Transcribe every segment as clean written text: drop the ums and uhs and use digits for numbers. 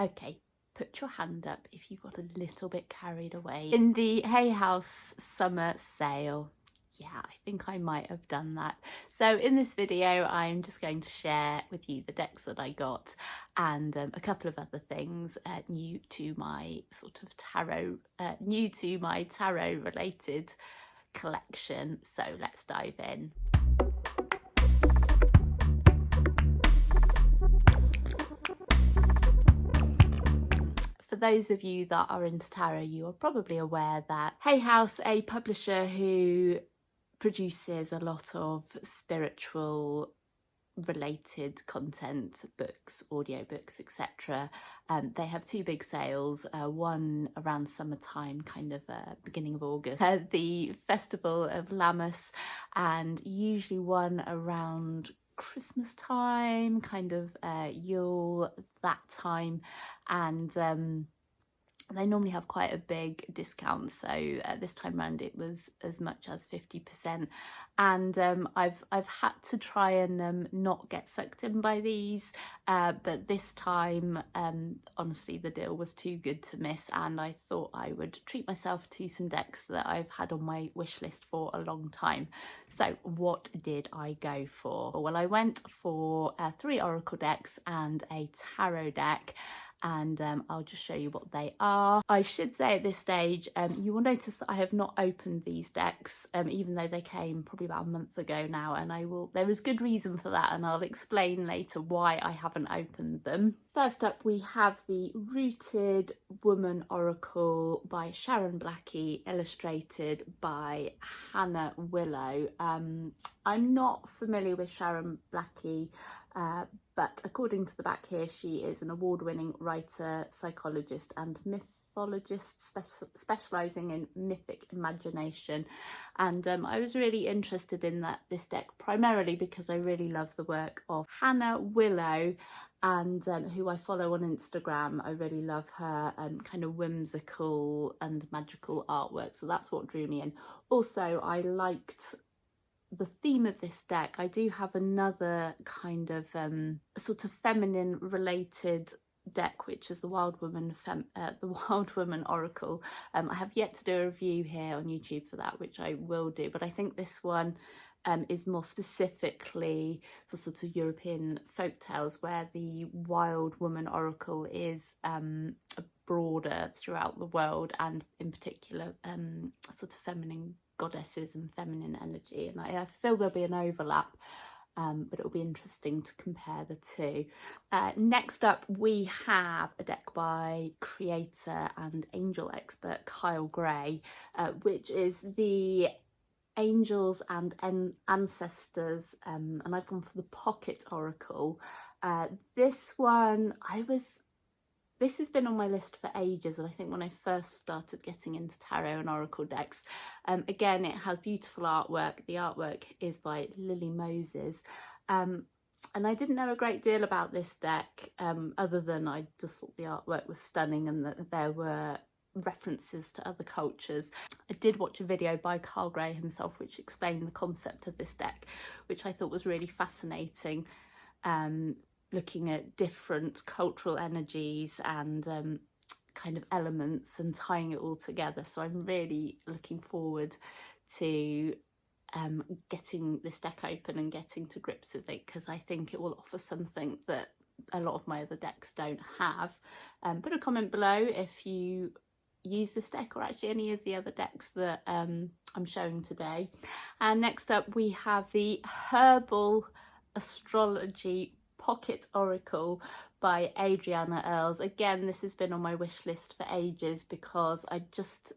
Okay, put your hand up if you got a little bit carried away in the Hay House summer sale. Yeah, I think I might have done that. So in this video, I'm just going to share with you the decks that I got and a couple of other things new to my sort of tarot related collection. So let's dive in. For those of you that are into tarot, you are probably aware that Hay House, a publisher who produces a lot of spiritual related content, books, audiobooks, etc. They have two big sales, one around summertime, kind of beginning of August, the Festival of Lammas, and usually one around Christmas time, kind of Yule, that time. And they normally have quite a big discount, so this time around it was as much as 50%, and I've had to try and not get sucked in by these, but this time honestly the deal was too good to miss, and I thought I would treat myself to some decks that I've had on my wish list for a long time. So what did I go for? Well, I went for 3 oracle decks and a tarot deck, and I'll just show you what they are. I should say at this stage, you will notice that I have not opened these decks, even though they came probably about a month ago now, and there is good reason for that, and I'll explain later why I haven't opened them. First up, we have the Rooted Woman Oracle by Sharon Blackie, illustrated by Hannah Willow. I'm not familiar with Sharon Blackie, but according to the back here, she is an award-winning writer, psychologist and mythologist specialising in mythic imagination. And I was really interested in this deck primarily because I really love the work of Hannah Willow, and who I follow on Instagram. I really love her kind of whimsical and magical artwork, so that's what drew me in. Also, I liked the theme of this deck. I do have another kind of sort of feminine related deck, which is the Wild Woman Oracle. I have yet to do a review here on YouTube for that, which I will do, but I think this one is more specifically for sort of European folk tales, where the Wild Woman Oracle is broader throughout the world, and in particular sort of feminine goddesses and feminine energy, and I feel there'll be an overlap, but it'll be interesting to compare the two. Next up, we have a deck by creator and angel expert Kyle Gray, which is the Angels and Ancestors, and I've gone for the Pocket Oracle. This one, this has been on my list for ages, and I think when I first started getting into tarot and oracle decks, again, it has beautiful artwork. The artwork is by Lily Moses, and I didn't know a great deal about this deck, other than I just thought the artwork was stunning and that there were references to other cultures. I did watch a video by Kyle Gray himself which explained the concept of this deck, which I thought was really fascinating, looking at different cultural energies and kind of elements and tying it all together. So I'm really looking forward to getting this deck open and getting to grips with it, because I think it will offer something that a lot of my other decks don't have. Put a comment below if you use this deck, or actually any of the other decks that I'm showing today. And next up, we have the Herbal Astrology Pocket Oracle by Adriana. Again, this has been on my wish list for ages because I just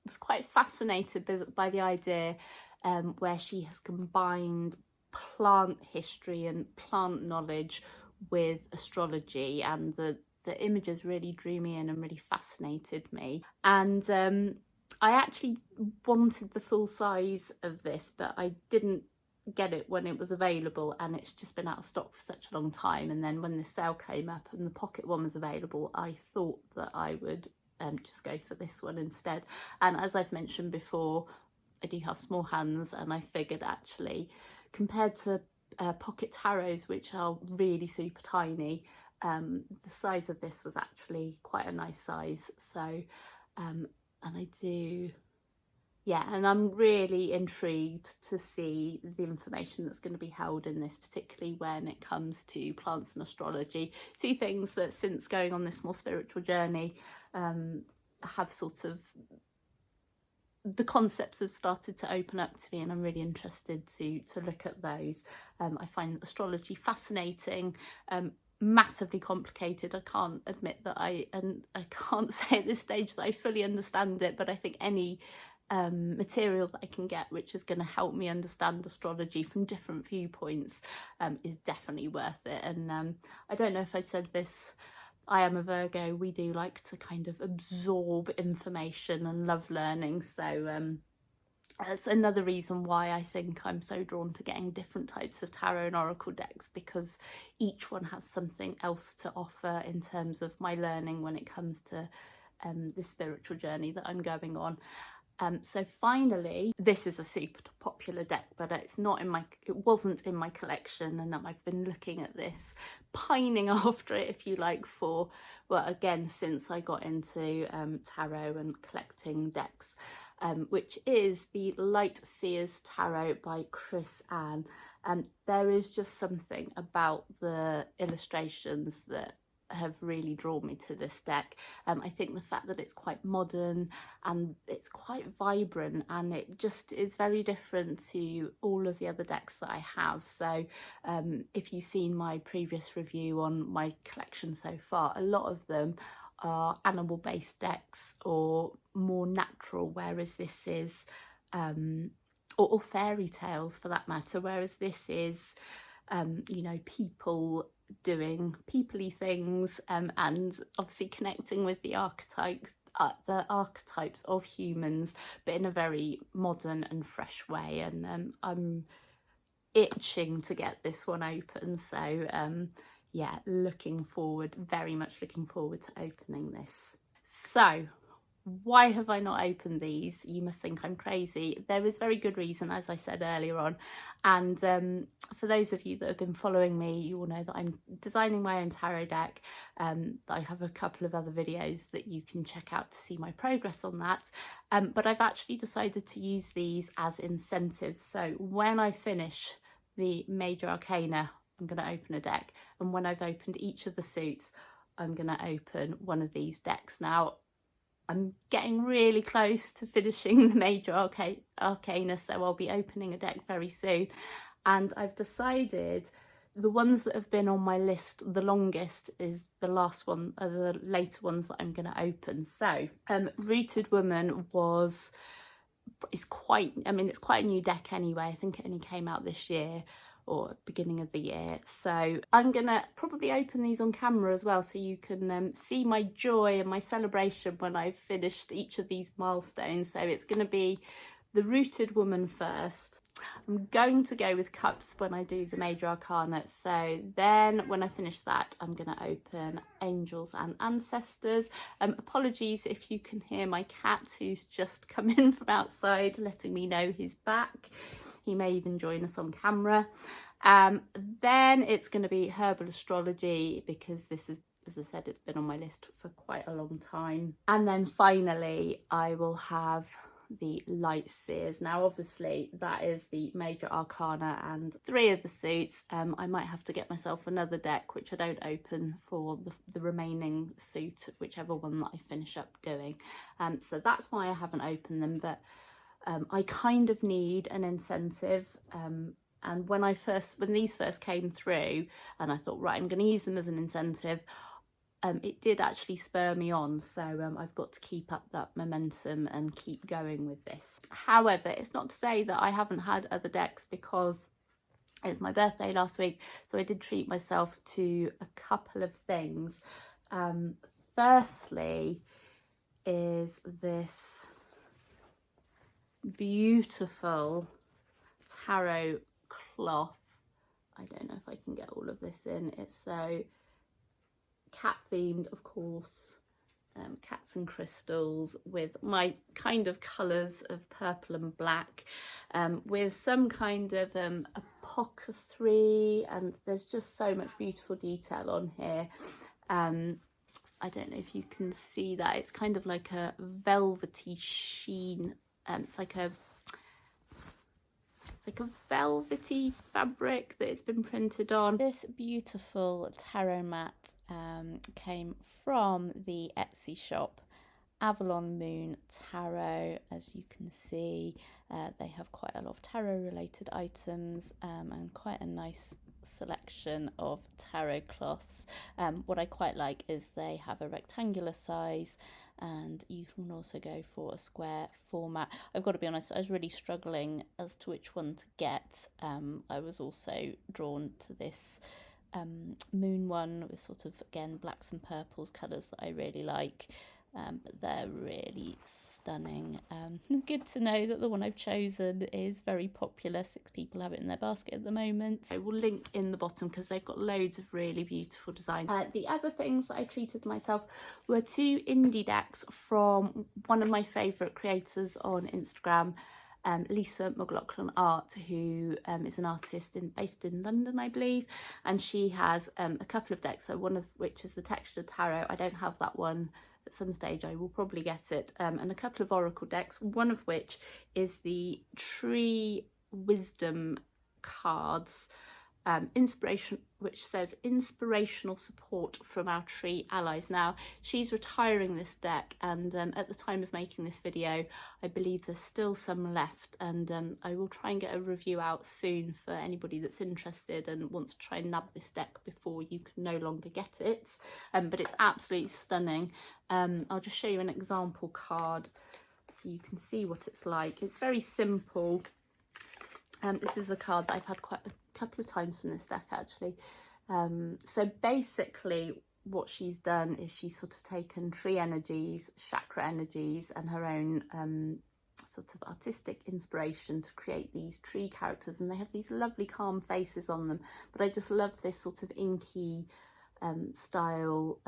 was quite fascinated by the idea where she has combined plant history and plant knowledge with astrology, and the images really drew me in and really fascinated me. And I actually wanted the full size of this, but I didn't get it when it was available, and it's just been out of stock for such a long time. And then when the sale came up and the pocket one was available, I thought that I would just go for this one instead. And as I've mentioned before, I do have small hands, and I figured actually compared to pocket tarots, which are really super tiny, the size of this was actually quite a nice size. So and I do, yeah, and I'm really intrigued to see the information that's going to be held in this, particularly when it comes to plants and astrology. Two things that, since going on this more spiritual journey, have sort of, the concepts have started to open up to me, and I'm really interested to look at those. I find astrology fascinating, massively complicated. I can't admit that I can't say at this stage that I fully understand it, but I think any material that I can get which is going to help me understand astrology from different viewpoints is definitely worth it. And I don't know if I said this, I am a Virgo. We do like to kind of absorb information and love learning, so that's another reason why I think I'm so drawn to getting different types of tarot and oracle decks, because each one has something else to offer in terms of my learning when it comes to the spiritual journey that I'm going on. So finally, this is a super popular deck, but it wasn't in my collection, and I've been looking at this, pining after it, if you like, for, well, again, since I got into tarot and collecting decks, which is the Light Seers Tarot by Chris Ann. There is just something about the illustrations that have really drawn me to this deck. I think the fact that it's quite modern and it's quite vibrant, and it just is very different to all of the other decks that I have. So if you've seen my previous review on my collection so far, a lot of them are animal based decks or more natural, whereas this is or fairy tales for that matter, whereas this is you know, people doing peoply things, and obviously connecting with the archetypes of humans, but in a very modern and fresh way. And I'm itching to get this one open, so yeah, very much looking forward to opening this. So why have I not opened these? You must think I'm crazy. There is very good reason, as I said earlier on. And for those of you that have been following me, you will know that I'm designing my own tarot deck. I have a couple of other videos that you can check out to see my progress on that. But I've actually decided to use these as incentives. So when I finish the major arcana, I'm going to open a deck. And when I've opened each of the suits, I'm going to open one of these decks. Now, I'm getting really close to finishing the major arcana, so I'll be opening a deck very soon. And I've decided the ones that have been on my list the longest is the last one, the later ones that I'm going to open. So Rooted Woman it's quite a new deck anyway. I think it only came out this year or beginning of the year, so I'm gonna probably open these on camera as well, so you can see my joy and my celebration when I've finished each of these milestones. So it's going to be the Rooted Woman first. I'm going to go with Cups when I do the major arcana, so then when I finish that, I'm going to open Angels and Ancestors. Apologies if you can hear my cat, who's just come in from outside letting me know he's back. He may even join us on camera. Then it's going to be Herbal Astrology, because this is, as I said, it's been on my list for quite a long time. And then finally, I will have the Light Seers. Now, obviously, that is the major arcana and 3 of the suits. I might have to get myself another deck, which I don't open, for the remaining suit, whichever one that I finish up doing. So that's why I haven't opened them, but I kind of need an incentive. And when these first came through, and I thought, right, I'm going to use them as an incentive, it did actually spur me on. So I've got to keep up that momentum and keep going with this. However, it's not to say that I haven't had other decks, because it's my birthday last week, so I did treat myself to a couple of things. Firstly is this beautiful tarot cloth. I don't know if I can get all of this in. It's so cat themed, of course, cats and crystals with my kind of colours of purple and black, with some kind of apothecary, and there's just so much beautiful detail on here. I don't know if you can see that. It's kind of like a velvety sheen. It's like a velvety fabric that it's been printed on. This beautiful tarot mat came from the Etsy shop Avalon Moon Tarot. As you can see, they have quite a lot of tarot related items, and quite a nice selection of tarot cloths. What I quite like is they have a rectangular size, and you can also go for a square format. I've got to be honest, I was really struggling as to which one to get. I was also drawn to this moon one with sort of, again, blacks and purples colours that I really like. But they're really stunning. Good to know that the one I've chosen is very popular. 6 people have it in their basket at the moment. I will link in the bottom because they've got loads of really beautiful designs. The other things that I treated myself were 2 indie decks from one of my favourite creators on Instagram, Lisa McLaughlin Art, who is an artist based in London, I believe, and she has a couple of decks, so one of which is the Textured Tarot. I don't have that one. At some stage I will probably get it, and a couple of oracle decks, one of which is the Tree Wisdom cards, inspiration, which says inspirational support from our tree allies. Now, she's retiring this deck, and at the time of making this video I believe there's still some left, and I will try and get a review out soon for anybody that's interested and wants to try and nab this deck before you can no longer get it. But it's absolutely stunning. I'll just show you an example card so you can see what it's like. It's very simple. This is a card that I've had quite a couple of times from this deck, actually. So basically what she's done is she's sort of taken tree energies, chakra energies, and her own sort of artistic inspiration to create these tree characters, and they have these lovely calm faces on them. But I just love this sort of inky style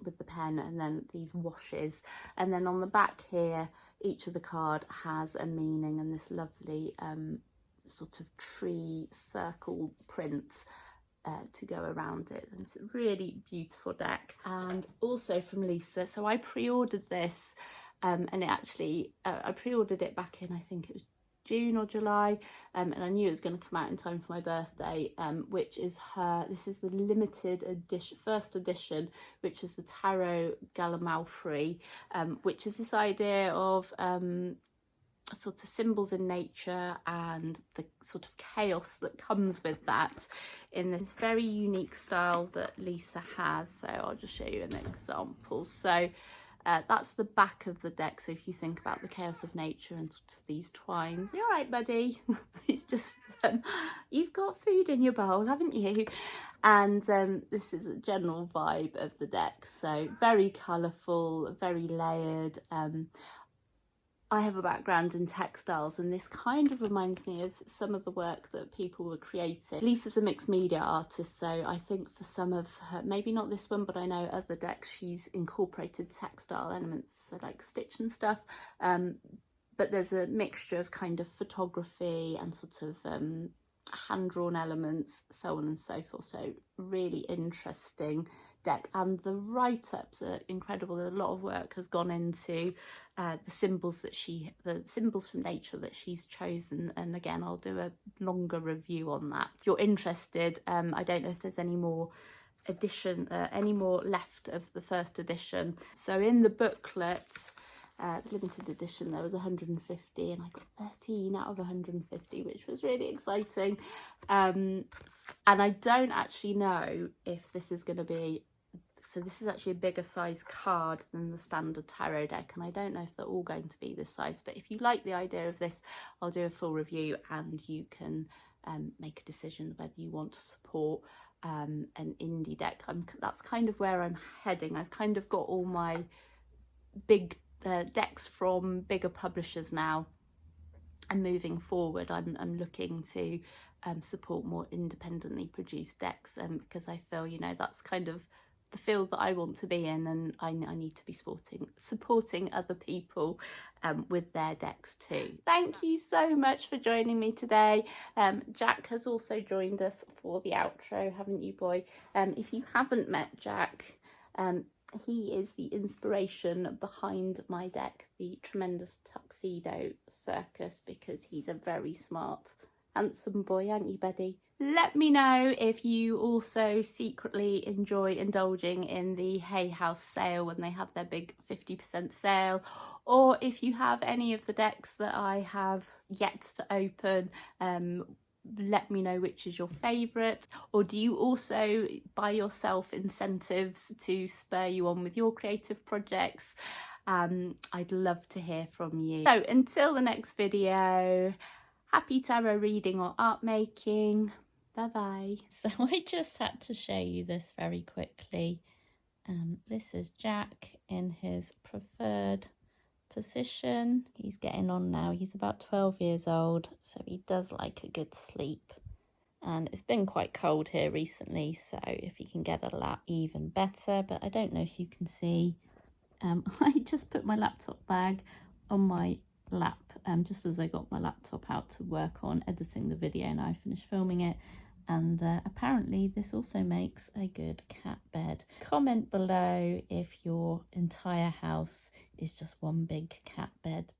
with the pen, and then these washes, and then on the back here each of the card has a meaning, and this lovely sort of tree circle print to go around it, and it's a really beautiful deck. And also from Lisa, so I pre-ordered this, and it actually I pre-ordered it back in, I think it was June or July, and I knew it was going to come out in time for my birthday, which is this is the limited edition, first edition, which is the Tarot Gallimaufry, which is this idea of sort of symbols in nature and the sort of chaos that comes with that, in this very unique style that Lisa has. So I'll just show you an example. So that's the back of the deck. So if you think about the chaos of nature and sort of these twines, you're right, buddy. It's just you've got food in your bowl, haven't you? And this is a general vibe of the deck. So very colourful, very layered. I have a background in textiles, and this kind of reminds me of some of the work that people were creating. Lisa's a mixed media artist, so I think for some of her, maybe not this one, but I know other decks, she's incorporated textile elements, so like stitch and stuff. But there's a mixture of kind of photography and sort of hand-drawn elements, so on and so forth. So really interesting deck, and the write-ups are incredible. A lot of work has gone into the symbols from nature that she's chosen, and again I'll do a longer review on that if you're interested. I don't know if there's any more left of the first edition. So in the booklets, the limited edition, there was 150, and I got 13 out of 150, which was really exciting. And I don't actually know if this is going to be, so this is actually a bigger size card than the standard tarot deck, and I don't know if they're all going to be this size, but if you like the idea of this, I'll do a full review and you can make a decision whether you want to support an indie deck. That's kind of where I'm heading. I've kind of got all my big decks from bigger publishers now, and moving forward I'm looking to support more independently produced decks, because I feel, you know, that's kind of the field that I want to be in, and I need to be supporting other people with their decks too. Thank you so much for joining me today. Jack has also joined us for the outro, haven't you, boy? If you haven't met Jack, he is the inspiration behind my deck, the Tremendous Tuxedo Circus, because he's a very smart, handsome boy, aren't you, buddy? Let me know if you also secretly enjoy indulging in the Hay House sale when they have their big 50% sale, or if you have any of the decks that I have yet to open. Let me know which is your favourite, or do you also buy yourself incentives to spur you on with your creative projects? I'd love to hear from you. So until the next video, happy tarot reading or art making. Bye bye. So I just had to show you this very quickly. This is Jack in his preferred position. He's getting on now. He's about 12 years old, so he does like a good sleep. And it's been quite cold here recently, so if he can get a lap, even better. But I don't know if you can see. I just put my laptop bag on my lap just as I got my laptop out to work on editing the video. Now I finished filming it, and apparently this also makes a good cat bed. Comment below if your entire house is just one big cat bed.